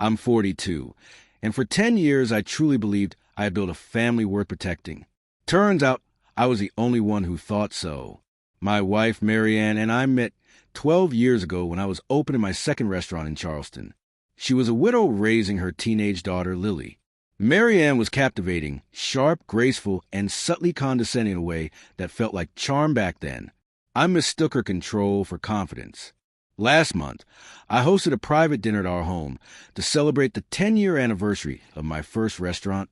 I'm 42, and for 10 years I truly believed I had built a family worth protecting. Turns out I was the only one who thought so. My wife, Marianne, and I met 12 years ago when I was opening my second restaurant in Charleston. She was a widow raising her teenage daughter, Lily. Marianne was captivating, sharp, graceful, and subtly condescending in a way that felt like charm back then. I mistook her control for confidence. Last month, I hosted a private dinner at our home to celebrate the 10-year anniversary of my first restaurant,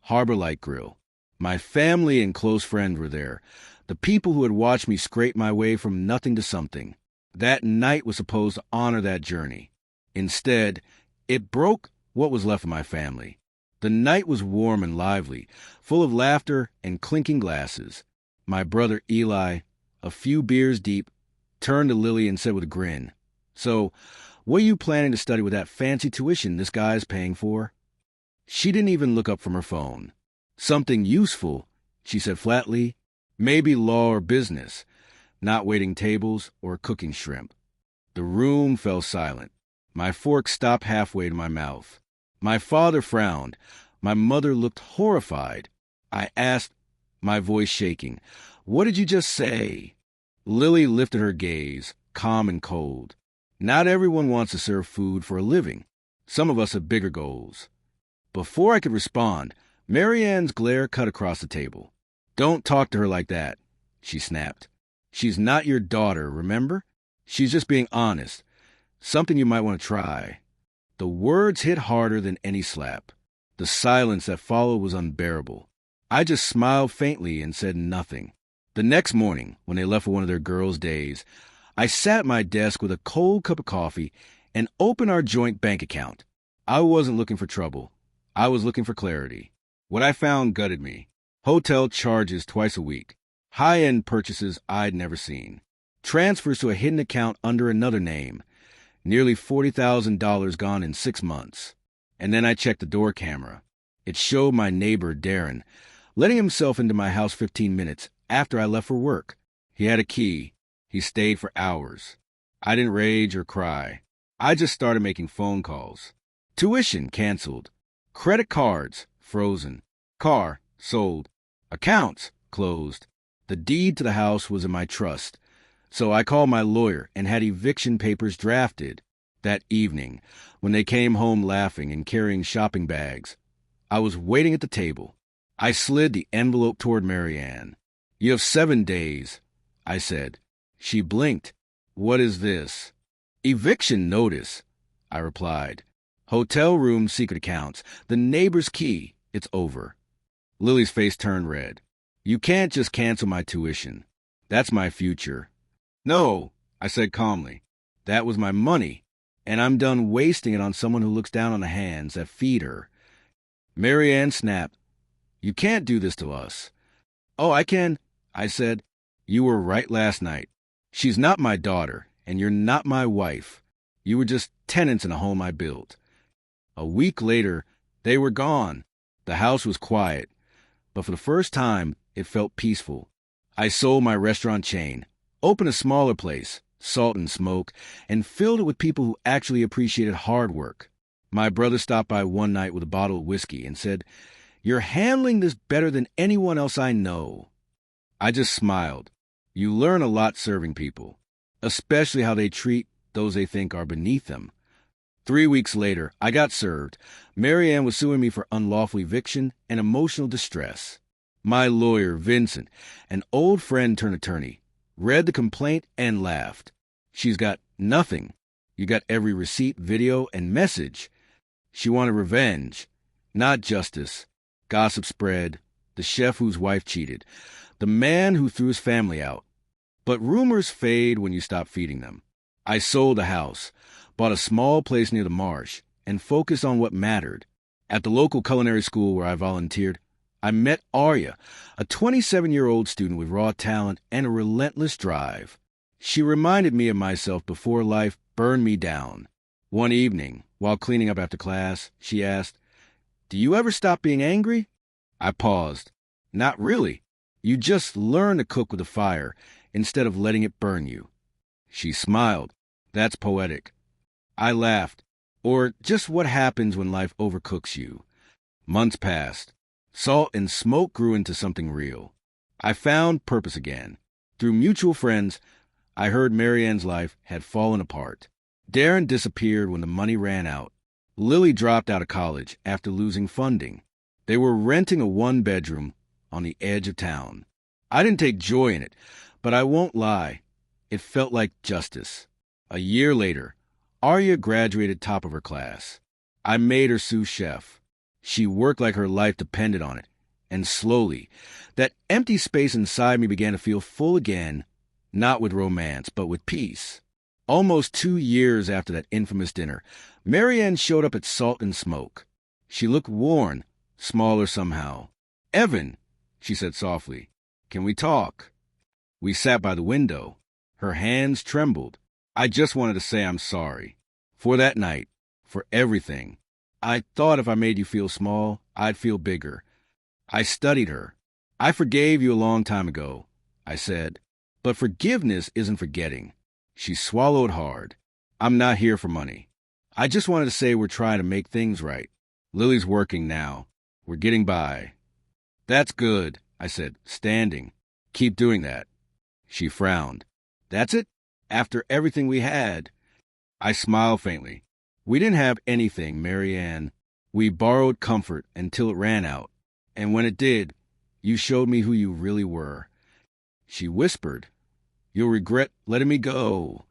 Harbor Light Grill. My family and close friends were there, the people who had watched me scrape my way from nothing to something. That night was supposed to honor that journey. Instead, it broke what was left of my family. The night was warm and lively, full of laughter and clinking glasses. My brother Eli, a few beers deep, turned to Lily and said with a grin, "So, what are you planning to study with that fancy tuition this guy's paying for?" She didn't even look up from her phone. "Something useful," she said flatly. "Maybe law or business, not waiting tables or cooking shrimp." The room fell silent. My fork stopped halfway to my mouth. My father frowned. My mother looked horrified. I asked, my voice shaking, "What did you just say?" Lily lifted her gaze, calm and cold. "Not everyone wants to serve food for a living. Some of us have bigger goals." Before I could respond, Marianne's glare cut across the table. "Don't talk to her like that," she snapped. "She's not your daughter, remember? She's just being honest. Something you might want to try." The words hit harder than any slap. The silence that followed was unbearable. I just smiled faintly and said nothing. The next morning, when they left for one of their girls' days, I sat at my desk with a cold cup of coffee and opened our joint bank account. I wasn't looking for trouble. I was looking for clarity. What I found gutted me. Hotel charges twice a week. High-end purchases I'd never seen. Transfers to a hidden account under another name. Nearly $40,000 gone in 6 months. And then I checked the door camera. It showed my neighbor, Darren, letting himself into my house 15 minutes after I left for work. He had a key. He stayed for hours. I didn't rage or cry. I just started making phone calls. Tuition canceled. Credit cards frozen. Car sold. Accounts closed. The deed to the house was in my trust. So I called my lawyer and had eviction papers drafted. That evening, when they came home laughing and carrying shopping bags, I was waiting at the table. I slid the envelope toward Marianne. "You have 7 days," I said. She blinked. "What is this?" "Eviction notice," I replied. "Hotel room secret accounts. The neighbor's key. It's over." Lily's face turned red. "You can't just cancel my tuition. That's my future." "No," I said calmly. "That was my money, and I'm done wasting it on someone who looks down on the hands that feed her." Marianne snapped. "You can't do this to us." "Oh, I can," I said. "You were right last night. She's not my daughter, and you're not my wife. You were just tenants in a home I built." A week later, they were gone. The house was quiet, but for the first time, it felt peaceful. I sold my restaurant chain, opened a smaller place, Salt and Smoke, and filled it with people who actually appreciated hard work. My brother stopped by one night with a bottle of whiskey and said, "You're handling this better than anyone else I know." I just smiled. You learn a lot serving people, especially how they treat those they think are beneath them. 3 weeks later, I got served. Marianne was suing me for unlawful eviction and emotional distress. My lawyer, Vincent, an old friend turned attorney, read the complaint and laughed. "She's got nothing. You got every receipt, video, and message." She wanted revenge, not justice. Gossip spread. The chef whose wife cheated. The man who threw his family out. But rumors fade when you stop feeding them. I sold the house, bought a small place near the marsh, and focused on what mattered. At the local culinary school where I volunteered, I met Arya, a 27-year-old student with raw talent and a relentless drive. She reminded me of myself before life burned me down. One evening, while cleaning up after class, she asked, "Do you ever stop being angry?" I paused. "Not really. You just learn to cook with a fire instead of letting it burn you." She smiled. "That's poetic." I laughed. or just what happens when life overcooks you. Months passed. Salt and Smoke grew into something real. I found purpose again. Through mutual friends, I heard Marianne's life had fallen apart. Darren disappeared when the money ran out. Lily dropped out of college after losing funding. They were renting a one-bedroom on the edge of town. I didn't take joy in it, but I won't lie. It felt like justice. A year later, Arya graduated top of her class. I made her sous chef. She worked like her life depended on it. And slowly, that empty space inside me began to feel full again, not with romance, but with peace. Almost 2 years after that infamous dinner, Marianne showed up at Salt and Smoke. She looked worn, smaller somehow. "Evan," she said softly, "can we talk?" We sat by the window. Her hands trembled. I just wanted to say I'm sorry. For that night. For everything. I thought if I made you feel small, I'd feel bigger. I studied her. "I forgave you a long time ago," I said. "But forgiveness isn't forgetting." She swallowed hard. "I'm not here for money. I just wanted to say we're trying to make things right. Lily's working now. We're getting by." "That's good," I said, standing. "Keep doing that." She frowned. "That's it? After everything we had?" I smiled faintly. "We didn't have anything, Marianne. We borrowed comfort until it ran out. And when it did, you showed me who you really were." She whispered, "You'll regret letting me go."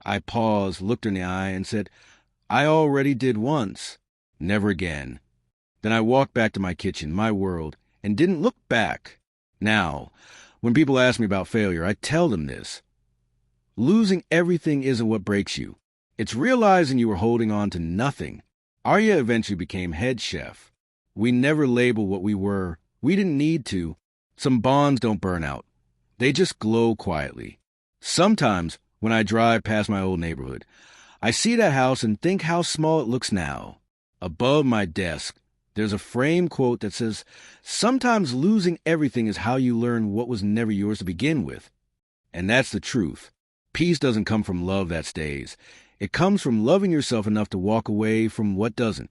I paused, looked her in the eye, and said, "I already did once. Never again." Then I walked back to my kitchen, my world, and didn't look back. Now, when people ask me about failure, I tell them this. Losing everything isn't what breaks you. It's realizing you were holding on to nothing. Arya eventually became head chef. We never labeled what we were. We didn't need to. Some bonds don't burn out. They just glow quietly. Sometimes, when I drive past my old neighborhood, I see that house and think how small it looks now. Above my desk, there's a framed quote that says, "Sometimes losing everything is how you learn what was never yours to begin with." And that's the truth. Peace doesn't come from love that stays. It comes from loving yourself enough to walk away from what doesn't.